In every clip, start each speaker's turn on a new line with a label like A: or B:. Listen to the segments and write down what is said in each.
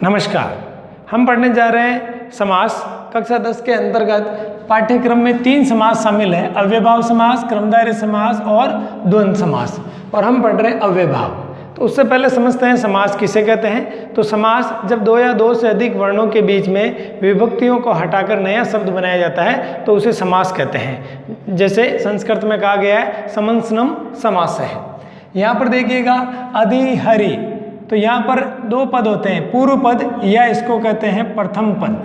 A: नमस्कार। हम पढ़ने जा रहे हैं समास। कक्षा 10 के अंतर्गत पाठ्यक्रम में 3 समास शामिल है, अव्ययभाव समास, क्रमधारय समास और द्वंद्व समास। और हम पढ़ रहे हैं अव्ययभाव। तो उससे पहले समझते हैं समास किसे कहते हैं। तो समास जब 2 या 2 से अधिक वर्णों के बीच में विभक्तियों को हटाकर नया शब्द बनाया जाता है तो उसे समास कहते हैं। जैसे संस्कृत में कहा गया है समंसनम समास है। यहाँ पर देखिएगा अधि हरि, तो यहाँ पर 2 पद होते हैं, पूर्व पद या इसको कहते हैं प्रथम पद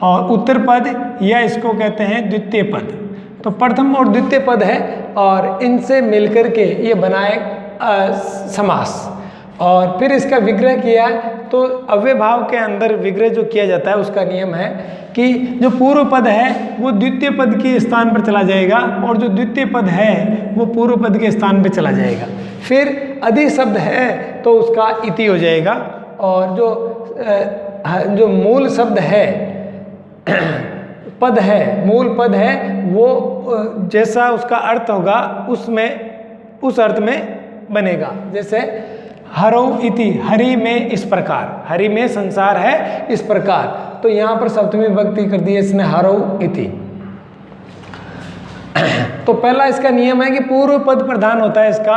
A: और उत्तर पद या इसको कहते हैं द्वितीय पद। तो प्रथम और द्वितीय पद है और इनसे मिलकर के ये बनाए समास। और फिर इसका विग्रह किया तो अव्ययभाव के अंदर विग्रह जो किया जाता है उसका नियम है कि जो पूर्व पद है वो द्वितीय पद के स्थान पर चला जाएगा और जो द्वितीय पद है वो पूर्व पद के स्थान पर चला जाएगा। फिर अधि शब्द है तो उसका इति हो जाएगा और जो मूल शब्द है पद है, मूल पद है वो जैसा उसका अर्थ होगा उस अर्थ में बनेगा। जैसे हरौ इति, हरि में इस प्रकार, हरि में संसार है इस प्रकार, तो यहाँ पर सप्तमी विभक्ति कर दी है इसने हरौ इति। तो पहला इसका नियम है कि पूर्व पद प्रधान होता है इसका,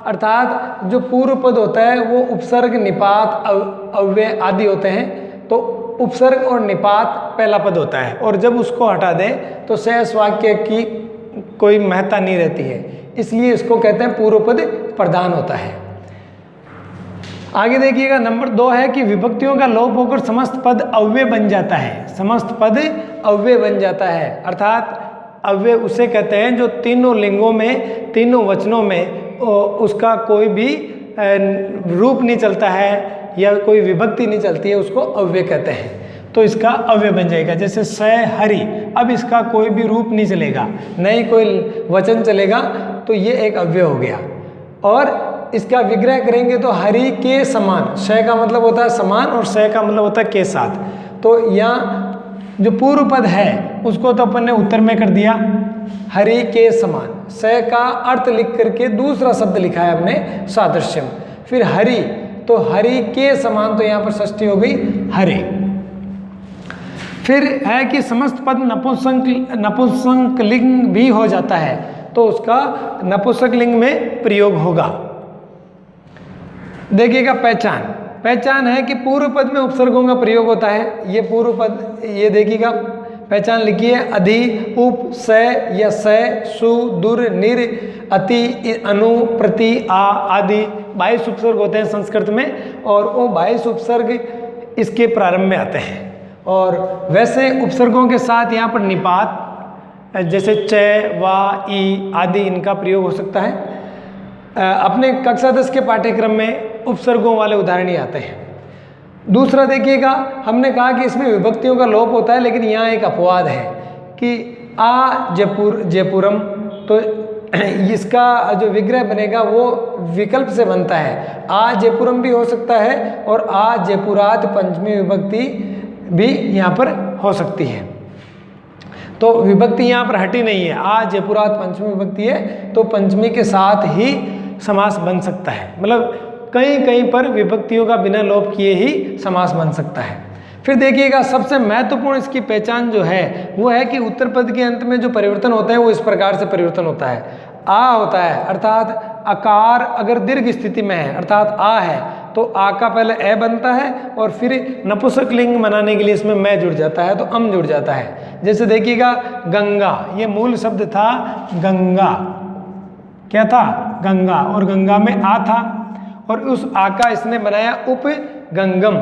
A: अर्थात जो पूर्व पद होता है वो उपसर्ग निपात अव्यय आदि होते हैं। तो उपसर्ग और निपात पहला पद होता है और जब उसको हटा दें तो शेष वाक्य की कोई महत्ता नहीं रहती है, इसलिए इसको कहते हैं पूर्व पद प्रधान होता है। आगे देखिएगा नंबर 2 है कि विभक्तियों का लोप होकर समस्त पद अव्यय बन जाता है। समस्त पद अव्यय बन जाता है अर्थात अव्यय उसे कहते हैं जो तीनों लिंगों में, तीनों वचनों में उसका कोई भी रूप नहीं चलता है या कोई विभक्ति नहीं चलती है, उसको अव्यय कहते हैं। तो इसका अव्यय बन जाएगा। जैसे स हरि, अब इसका कोई भी रूप नहीं चलेगा, न ही कोई वचन चलेगा, तो ये एक अव्यय हो गया। और इसका विग्रह करेंगे तो हरि के समान, श का मतलब होता है समान और स का मतलब होता है के साथ। तो यहाँ जो पूर्व पद है उसको तो अपन ने उत्तर में कर दिया, हरि के समान। स का अर्थ लिख करके दूसरा शब्द लिखा है हमने सादृश्यम। फिर हरि, तो हरि के समान, तो यहाँ पर षष्ठी हो गई हरे। फिर है कि समस्त पद नपुंसक लिंग भी हो जाता है तो उसका नपुंसक लिंग में प्रयोग होगा। देखिएगा पहचान है कि पूर्व पद में उपसर्गों का प्रयोग होता है। ये पूर्व पद, ये देखिएगा पहचान लिखिए, अधि, उप, स या स, सु, दुर, निर, अति, अनु, प्रति, आ आदि 22 उपसर्ग होते हैं संस्कृत में और वो 22 उपसर्ग इसके प्रारंभ में आते हैं। और वैसे उपसर्गों के साथ यहाँ पर निपात जैसे च, वा, ई आदि इनका प्रयोग हो सकता है। अपने कक्षा 10 के पाठ्यक्रम में उपसर्गों वाले उदाहरण ही आते हैं। दूसरा देखिएगा, हमने कहा कि इसमें विभक्तियों का लोप होता है, लेकिन यहाँ एक अपवाद है कि आ जयपुरम, तो इसका जो विग्रह बनेगा वो विकल्प से बनता है। आ जयपुरम भी हो सकता है और आ जयपुरात पंचमी विभक्ति भी यहाँ पर हो सकती है। तो विभक्ति यहाँ पर हटी नहीं है, आ जयपुरात पंचमी विभक्ति है तो पंचमी के साथ ही समास बन सकता है। मतलब कहीं पर विभक्तियों का बिना लोप किए ही समास बन सकता है। फिर देखिएगा सबसे महत्वपूर्ण इसकी पहचान जो है वो है कि उत्तर पद के अंत में जो परिवर्तन होते हैं वो इस प्रकार से परिवर्तन होता है। आ होता है अर्थात आकार अगर दीर्घ स्थिति में है अर्थात आ है तो आ का पहले ए बनता है और फिर नपुंसक लिंग बनाने के लिए इसमें मैं जुड़ जाता है तो अम जुड़ जाता है। जैसे देखिएगा गंगा, ये मूल शब्द था गंगा, क्या था गंगा, और गंगा में आ था और उस आ का इसने बनाया उपगंगम,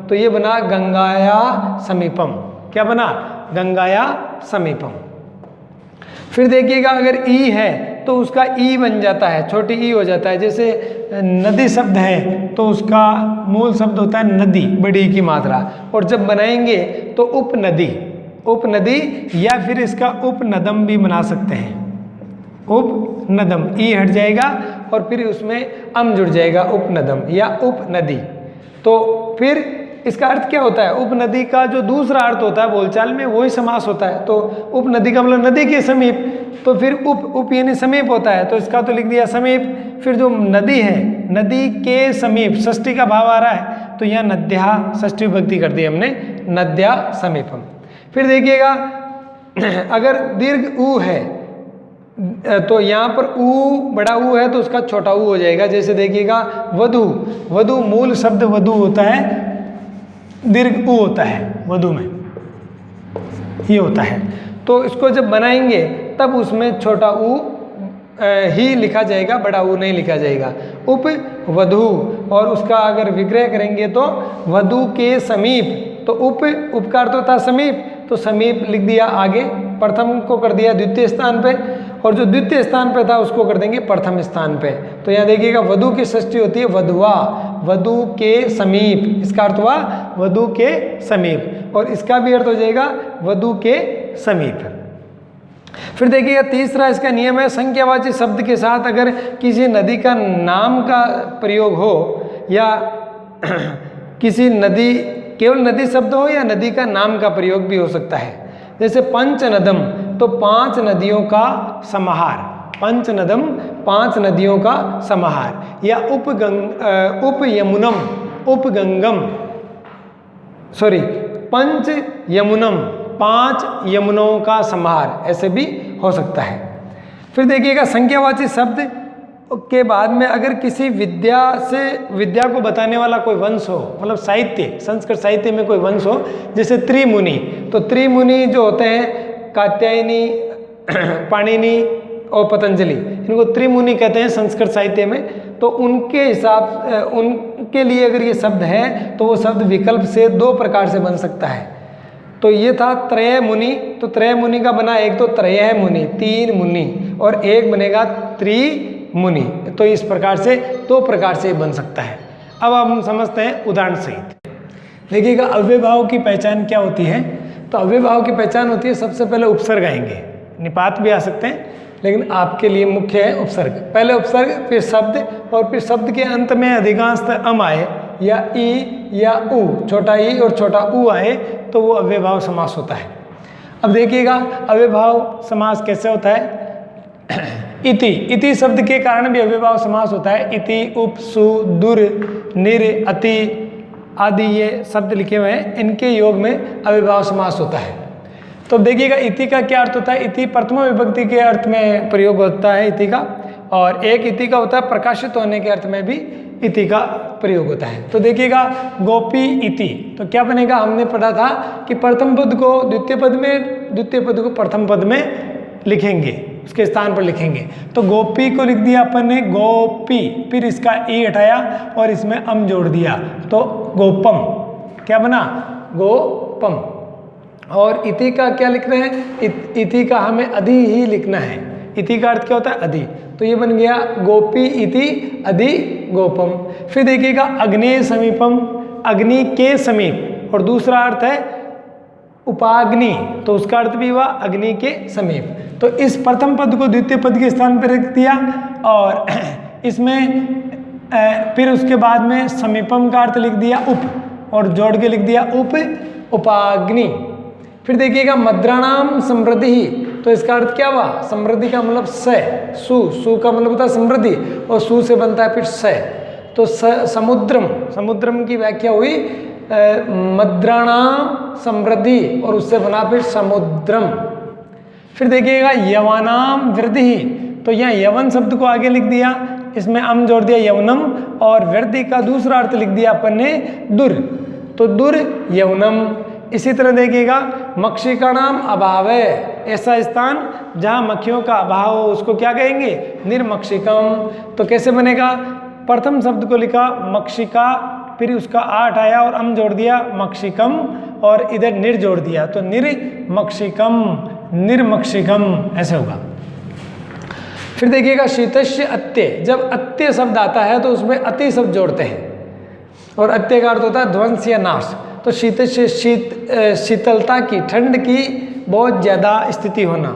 A: तो ये बना गंगाया समीपम। क्या बना? गंगाया समीपम। फिर देखिएगा अगर ई है तो उसका ई बन जाता है, छोटी ई हो जाता है। जैसे नदी शब्द है तो उसका मूल शब्द होता है नदी, बड़ी की मात्रा, और जब बनाएंगे तो उपनदी या फिर इसका उपनदम भी बना सकते हैं। उपनदम, ई हट जाएगा और फिर उसमें अम जुड़ जाएगा, उपनदम या उपनदी। तो फिर इसका अर्थ क्या होता है, उपनदी का जो दूसरा अर्थ होता है बोलचाल में वही समास होता है। तो उपनदी का मतलब नदी के समीप, तो फिर उप यानी समीप होता है, तो इसका तो लिख दिया समीप। फिर जो नदी है, नदी के समीप, षष्ठी का भाव आ रहा है, तो यहाँ नद्या, षष्ठी विभक्ति कर दी हमने, नद्या समीपम। फिर देखिएगा अगर दीर्घ ऊ है तो यहाँ पर ऊ बड़ा ऊ है तो उसका छोटा ऊ हो जाएगा। जैसे देखिएगा वधु, वधु मूल शब्द वधु होता है, दीर्घ ऊ होता है वधु में, ये होता है। तो इसको जब बनाएंगे तब उसमें छोटा ऊ ही लिखा जाएगा, बड़ा ऊ नहीं लिखा जाएगा। उप वधु, और उसका अगर विग्रह करेंगे तो वधु के समीप, तो उप का अर्थ होता है समीप, तो समीप लिख दिया आगे, प्रथम को कर दिया द्वितीय स्थान पे, और जो द्वितीय स्थान पे था उसको कर देंगे प्रथम स्थान पे। तो यहाँ देखिएगा वधु की षष्ठी होती है वधुआ, वधु के समीप, इसका अर्थ हुआ वधु के समीप, और इसका भी अर्थ हो जाएगा वधु के समीप। फिर देखिएगा तीसरा इसका नियम है, संख्यावाची शब्द के साथ अगर किसी नदी का नाम का प्रयोग हो या किसी नदी, केवल नदी शब्द हो या नदी का नाम का प्रयोग भी हो सकता है। जैसे पंचनदम, तो 5 नदियों का समाहार, पंचनदम 5 नदियों का समाहार, या उप यमुनम, उपगंगम, सॉरी पंच यमुनम, 5 यमुनों का समाहार, ऐसे भी हो सकता है। फिर देखिएगा संख्यावाची शब्द के बाद में अगर किसी विद्या को बताने वाला कोई वंश हो, मतलब साहित्य, संस्कृत साहित्य में कोई वंश हो, जैसे त्रिमुनि, तो त्रिमुनि जो होते हैं कात्यायनी, पाणिनि और पतंजलि, इनको त्रिमुनि कहते हैं संस्कृत साहित्य में। तो उनके हिसाब, उनके लिए अगर ये शब्द है तो वो शब्द विकल्प से 2 प्रकार से बन सकता है। तो ये था त्रय मुनि, तो त्रय मुनि का बना एक तो त्रय मुनि 3 मुनि, और एक बनेगा त्रिमुनि। तो इस प्रकार से 2 प्रकार से बन सकता है। अब हम समझते हैं उदाहरण सहित। देखिएगा अव्ययभाव की पहचान क्या होती है, तो अव्ययभाव की पहचान होती है, सबसे पहले उपसर्ग आएंगे, निपात भी आ सकते हैं, लेकिन आपके लिए मुख्य है उपसर्ग। पहले उपसर्ग, फिर शब्द, और फिर शब्द के अंत में अधिकांशतः अम आए या ई या उ, छोटा ई और छोटा उ आए तो वो अव्ययभाव समास होता है। अब देखिएगा अव्ययभाव समास कैसे होता है। इति, इति शब्द के कारण भी अव्ययभाव समास होता है। इति, उप, सु, दुर, निर, अति आदि ये शब्द लिखे हुए हैं, इनके योग में अव्ययभाव समास होता है। तो देखिएगा इति का क्या अर्थ होता है। इति प्रथमा विभक्ति के अर्थ में प्रयोग होता है इति का, और एक इति का होता है प्रकाशित होने के अर्थ में भी इति का प्रयोग होता है। तो देखिएगा गोपी इति, तो क्या बनेगा, हमने पढ़ा था कि प्रथम पद को द्वितीय पद में, द्वितीय पद को प्रथम पद में लिखेंगे, उसके स्थान पर लिखेंगे। तो गोपी को लिख दिया अपन ने गोपी, फिर इसका ई हटाया और इसमें अम जोड़ दिया, तो गोपम, क्या बना, गोपम। और इति का क्या लिख रहे हैं, इति का हमें अधि ही लिखना है। इति का अर्थ क्या होता है, अधि, तो ये बन गया गोपी इति अधि गोपम। फिर देखिएगा अग्नि समीपम, अग्नि के समीप, और दूसरा अर्थ है उपाग्नि, तो उसका अर्थ भी हुआ अग्नि के समीप। तो इस प्रथम पद को द्वितीय पद के स्थान पर रख दिया, और इसमें फिर उसके बाद में समीपम का अर्थ लिख दिया उप, और जोड़ के लिख दिया उपाग्नि। फिर देखिएगा मद्राणाम समृद्धि, तो इसका अर्थ क्या हुआ, समृद्धि का मतलब सु का मतलब होता है समृद्धि, और सु से बनता है फिर स, तो समुद्रम, समुद्रम की व्याख्या हुई मद्राणाम समृद्धि, और उससे बना फिर समुद्रम। फिर देखिएगा यवानाम वृद्धि, तो यहाँ यवन शब्द को आगे लिख दिया, इसमें अम जोड़ दिया यवनम, और वृद्धि का दूसरा अर्थ लिख दिया अपन ने दुर, तो दुर यवनम। इसी तरह देखिएगा मक्षिकाणाम अभावे, ऐसा स्थान जहाँ मक्खियों का अभाव हो उसको क्या कहेंगे, निर्मक्षिकम। तो कैसे बनेगा, प्रथम शब्द को लिखा मक्षिका, फिर उसका आठ आया और अम जोड़ दिया मक्षिकम, और इधर निर जोड़ दिया, तो निर्मक्षिकम, निर्मक्षिकम ऐसे होगा। फिर देखिएगा शीतस्य अत्य, जब अत्य शब्द आता है तो उसमें अति शब्द जोड़ते हैं, और अत्य का अर्थ होता है ध्वंस या नाश। तो शीतस्य शीतलता की, ठंड की बहुत ज़्यादा स्थिति होना,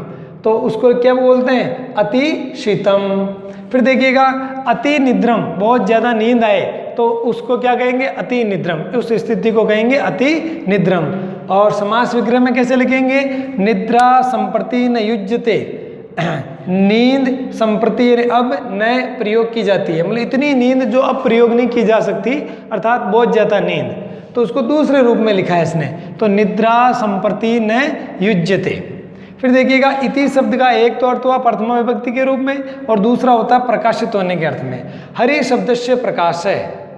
A: तो उसको क्या बोलते हैं? अति शीतम। फिर देखिएगा अति निद्रम, बहुत ज़्यादा नींद आए तो उसको क्या कहेंगे? अति निद्रम। उस स्थिति को कहेंगे अति निद्रम। और समास विग्रह में कैसे लिखेंगे? निद्रा संप्रति न युज्यते, नींद संप्रति अब नए प्रयोग की जाती है, मतलब इतनी नींद जो अब प्रयोग नहीं की जा सकती, अर्थात बहुत ज़्यादा नींद, तो उसको दूसरे रूप में लिखा है इसने, तो निद्रा संप्रति न युज्यते। फिर देखिएगा इति शब्द का एक तो अर्थ हुआ प्रथमा विभक्ति के रूप में और दूसरा होता है प्रकाशित होने के अर्थ में। हरि शब्द से प्रकाश है,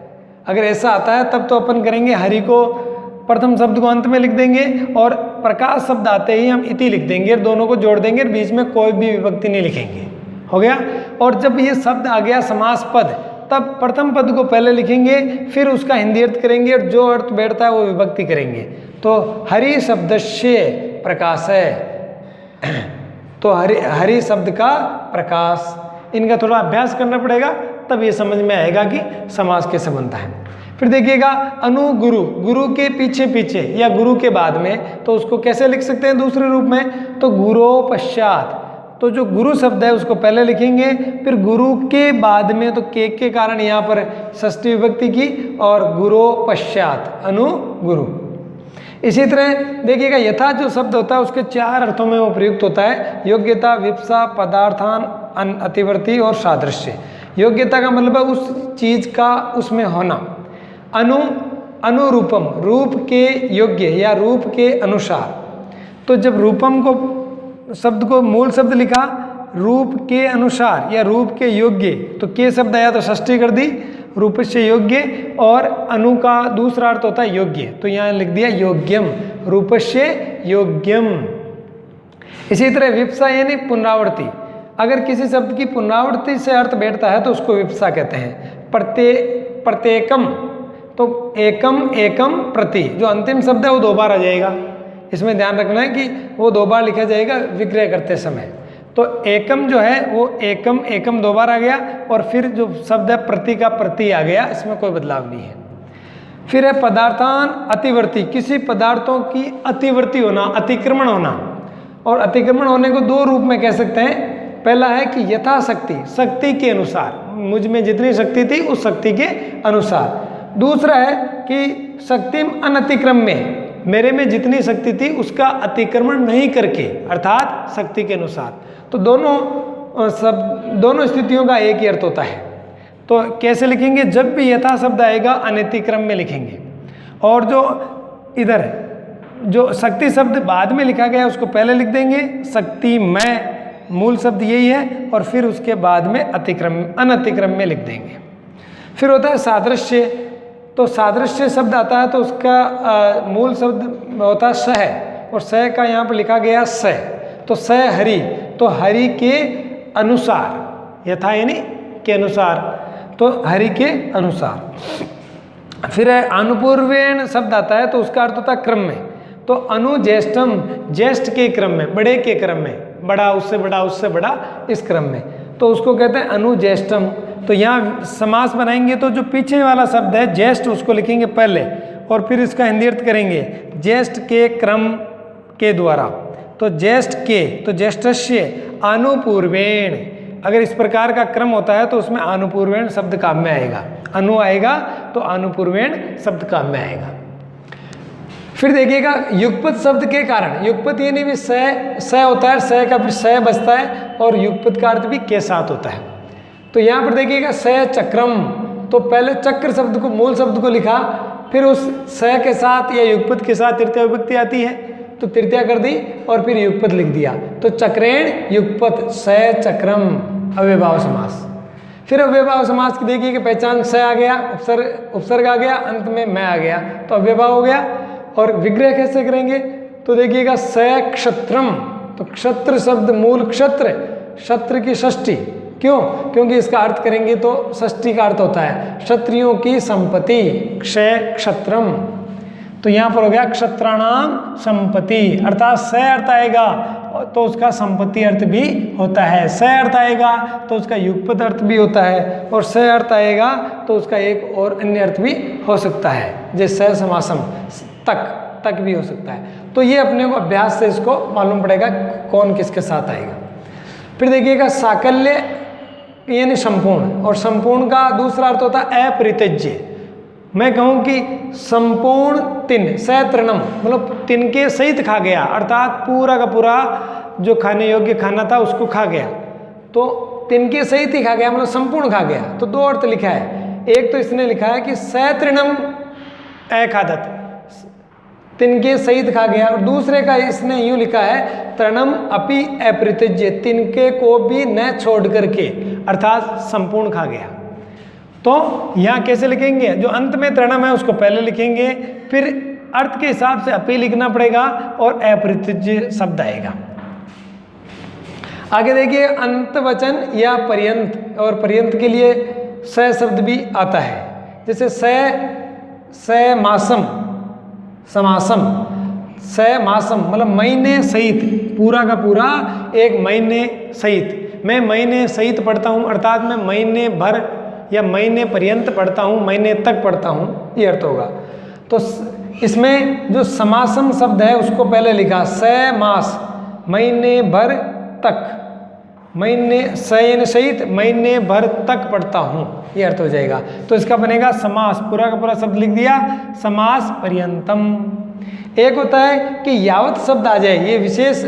A: अगर ऐसा आता है तब तो अपन करेंगे हरि को प्रथम शब्द को अंत में लिख देंगे और प्रकाश शब्द आते ही हम इति लिख देंगे, दोनों को जोड़ देंगे, बीच में कोई भी विभक्ति नहीं लिखेंगे, हो गया। और जब ये शब्द आ गया समास पद, तब प्रथम पद को पहले लिखेंगे, फिर उसका हिंदी अर्थ करेंगे और जो अर्थ बैठता है वो विभक्ति करेंगे। तो हरि शब्द से प्रकाश है, तो हरि शब्द का प्रकाश, इनका थोड़ा अभ्यास करना पड़ेगा तब ये समझ में आएगा कि समास कैसे बनता है। फिर देखिएगा अनु गुरु, गुरु के पीछे पीछे या गुरु के बाद में, तो उसको कैसे लिख सकते हैं दूसरे रूप में? तो गुरो पश्चात, तो जो गुरु शब्द है उसको पहले लिखेंगे, फिर गुरु के बाद में, तो के कारण यहाँ पर षष्ठी विभक्ति की, और गुरो पश्चात अनु गुरु। इसी तरह देखिएगा यथा जो शब्द होता है उसके 4 अर्थों में वो प्रयुक्त होता है, योग्यता, विप्सा, पदार्थान, अतिवर्ती और सादृश्य। योग्यता का मतलब है उस चीज का उसमें होना, अनुरूपम, रूप के योग्य या रूप के अनुसार। तो जब रूपम को शब्द को मूल शब्द लिखा रूप के अनुसार या रूप के योग्य, तो के शब्द आया तो षष्ठी कर दी, रूप से योग्य, और अनु का दूसरा अर्थ होता है योग्य, तो यहाँ लिख दिया योग्यम, रूप से योग्यम। इसी तरह विप्सा यानी पुनरावृत्ति, अगर किसी शब्द की पुनरावृत्ति से अर्थ बैठता है तो उसको विप्सा कहते हैं। प्रत्येकम, तो एकम एकम प्रति, जो अंतिम शब्द है वो 2 बार आ जाएगा, इसमें ध्यान रखना है कि वो 2 बार लिखा जाएगा विग्रह करते समय। तो एकम जो है वो एकम एकम 2 बार आ गया, और फिर जो शब्द है प्रति का प्रति आ गया, इसमें कोई बदलाव नहीं है। फिर है पदार्थान अतिवर्ती, किसी पदार्थों की अतिवर्ती होना, अतिक्रमण होना, और अतिक्रमण होने को 2 रूप में कह सकते हैं। पहला है कि यथाशक्ति, शक्ति के अनुसार, मुझ में जितनी शक्ति थी उस शक्ति के अनुसार। दूसरा है कि शक्तिम अनतिक्रम में, मेरे में जितनी शक्ति थी उसका अतिक्रमण नहीं करके, अर्थात शक्ति के अनुसार। तो दोनों स्थितियों का एक ही अर्थ होता है। तो कैसे लिखेंगे? जब भी यथा शब्द आएगा अनतिक्रम में लिखेंगे, और जो इधर जो शक्ति शब्द बाद में लिखा गया उसको पहले लिख देंगे, शक्ति में मूल शब्द यही है, और फिर उसके बाद में अनतिक्रम में लिख देंगे। फिर होता है सादृश्य, तो सादृश्य शब्द आता है तो उसका मूल शब्द होता है सह, और सह का यहाँ पर लिखा गया स, तो स हरि, तो हरि के अनुसार, यथा यानी के अनुसार, तो हरि के अनुसार। फिर अनुपूर्वेण शब्द आता है तो उसका अर्थ होता है क्रम में, तो अनुज्येष्ठम, ज्येष्ठ के क्रम में, बड़े के क्रम में, बड़ा उससे बड़ा उससे बड़ा, इस क्रम में, तो उसको कहते हैं अनुज्येष्ठम। तो यहाँ समास बनाएंगे तो जो पीछे वाला शब्द है ज्येष्ठ उसको लिखेंगे पहले, और फिर इसका हिंदी अर्थ करेंगे ज्येष्ठ के क्रम के द्वारा। तो ज्येष्ठ के, तो ज्येष्ठस्य अनुपूर्वेण, अगर इस प्रकार का क्रम होता है तो उसमें अनुपूर्वेण शब्द काम में आएगा, अनु आएगा तो अनुपूर्वेण शब्द काम में आएगा। फिर देखिएगा युगपत शब्द के कारण, युगपत यानी भी स होता है, स का भी स बचता है, और युगपत का अर्थ भी के साथ होता है। तो यहाँ पर देखिएगा स चक्रम, तो पहले चक्र शब्द को, मूल शब्द को लिखा, फिर उस स के साथ या युगपत के साथ तृतीया विभक्ति आती है तो तृतीया कर दी और फिर युगपत लिख दिया, तो चक्रेण युगपत, स चक्रम, अव्ययभाव समास। फिर अव्ययभाव समास की देखिए कि पहचान, स आ गया, उपसर्ग आ गया, अंत में मैं आ गया, तो अव्ययभाव हो गया। और विग्रह कैसे करेंगे? तो देखिएगा स क्षत्रम, तो क्षत्र शब्द मूल क्षत्र, क्षत्र की षष्ठी, क्यों? क्योंकि इसका अर्थ करेंगे तो षष्ठी का अर्थ होता है क्षत्रियों की संपत्ति, क्षय क्षत्रम, तो यहाँ पर हो गया क्षत्राणाम संपत्ति, अर्थात स अर्थ आएगा तो उसका संपत्ति अर्थ भी होता है, स अर्थ आएगा तो उसका युगपत अर्थ भी होता है, और स अर्थ आएगा तो उसका एक और अन्य अर्थ भी हो सकता है, जैसे समासम तक, तक भी हो सकता है। तो ये अपने को अभ्यास से इसको मालूम पड़ेगा कौन किसके साथ आएगा। फिर देखिएगा साकल्य यानी संपूर्ण, और संपूर्ण का दूसरा अर्थ होता है अपरित्यज्य। मैं कहूँ कि संपूर्ण तिन सैतृणम, मतलब तिनके सहित खा गया, अर्थात पूरा का पूरा जो खाने योग्य खाना था उसको खा गया। तो तिनके सहित ही खा गया मतलब संपूर्ण खा गया। तो दो अर्थ लिखा है, एक तो इसने लिखा है कि सैतृणम अखादत, तिनके सहित खा गया, और दूसरे का इसने यूं लिखा है तृणम अपि अपरित्यज्य, तिनके को भी न छोड़ करके, अर्थात संपूर्ण खा गया। तो यहाँ कैसे लिखेंगे, जो अंत में तृणम है उसको पहले लिखेंगे, फिर अर्थ के हिसाब से अपि लिखना पड़ेगा और अपरित्यज्य शब्द आएगा। आगे देखिए अंतवचन या पर्यंत, और पर्यंत के लिए स शब्द भी आता है, जैसे स मासम समासम, स मासम मतलब महीने सहित, पूरा का पूरा एक महीने सहित, मैं महीने सहित पढ़ता हूँ, अर्थात मैं महीने भर या महीने पर्यंत पढ़ता हूँ, महीने तक पढ़ता हूँ, ये अर्थ होगा। तो इसमें जो समासम शब्द है उसको पहले लिखा स मास, महीने भर तक, महीने सैन सहित महीने भर तक पढ़ता हूँ, ये अर्थ हो जाएगा। तो इसका बनेगा समास, पूरा का पूरा शब्द लिख दिया समास पर्यंतम। एक होता है कि यावत शब्द आ जाए, ये विशेष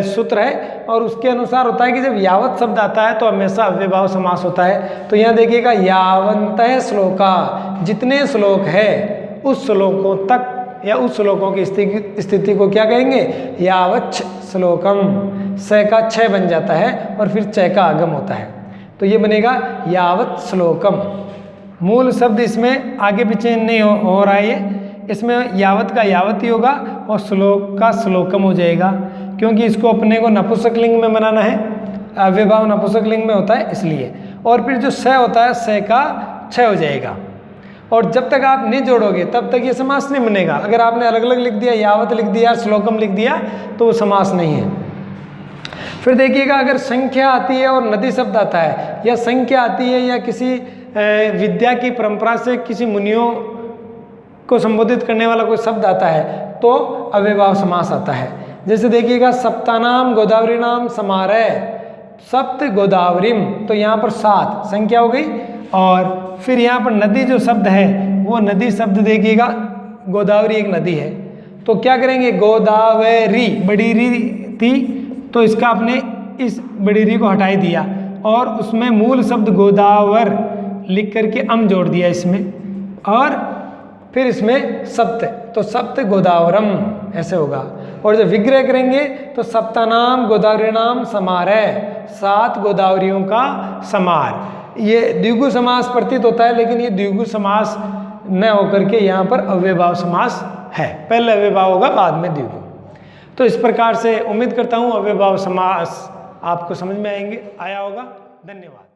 A: सूत्र है, और उसके अनुसार होता है कि जब यावत शब्द आता है तो हमेशा अव्ययभाव समास होता है। तो यहाँ देखिएगा यावंतः श्लोका, जितने श्लोक है उस श्लोकों तक या उस श्लोकों की स्थिति को क्या कहेंगे, यावच्छ श्लोकम, स का छ बन जाता है और फिर च का आगम होता है, तो ये बनेगा यावत श्लोकम। मूल शब्द इसमें आगे पीछे नहीं हो रहा है, इसमें यावत का यावत ही होगा और श्लोक का श्लोकम हो जाएगा, क्योंकि इसको अपने को नपुंसक लिंग में बनाना है, अव्ययभाव नपुंसक लिंग में होता है इसलिए। और फिर जो स होता है स का छ हो जाएगा, और जब तक आप नहीं जोड़ोगे तब तक ये समास नहीं बनेगा। अगर आपने अलग अलग लिख दिया, यावत लिख दिया, श्लोकम लिख दिया, तो वो समास नहीं है। फिर देखिएगा अगर संख्या आती है और नदी शब्द आता है, या संख्या आती है या किसी विद्या की परंपरा से किसी मुनियों को संबोधित करने वाला कोई शब्द आता है तो अव्ययभाव समास आता है। जैसे देखिएगा सप्तानाम गोदावरी नाम समारय, सप्त गोदावरीम, तो यहाँ पर 7 संख्या हो गई। और फिर यहाँ पर नदी जो शब्द है वो नदी शब्द देखिएगा, गोदावरी एक नदी है, तो क्या करेंगे, गोदावरी बड़ी री थी तो इसका आपने इस बड़ी री को हटाई दिया और उसमें मूल शब्द गोदावर लिख करके अम जोड़ दिया इसमें, और फिर इसमें सप्त, तो सप्त गोदावरम ऐसे होगा। और जब विग्रह करेंगे तो सप्तानाम गोदावरी नाम समारय, 7 गोदावरियों का समार। ये द्विगु समास प्रतीत होता है, लेकिन ये द्विगु समास न होकर के यहाँ पर अव्ययभाव समास है, पहले अव्ययभाव होगा बाद में द्विगु। तो इस प्रकार से उम्मीद करता हूँ अव्ययभाव समास आपको समझ में आया होगा। धन्यवाद।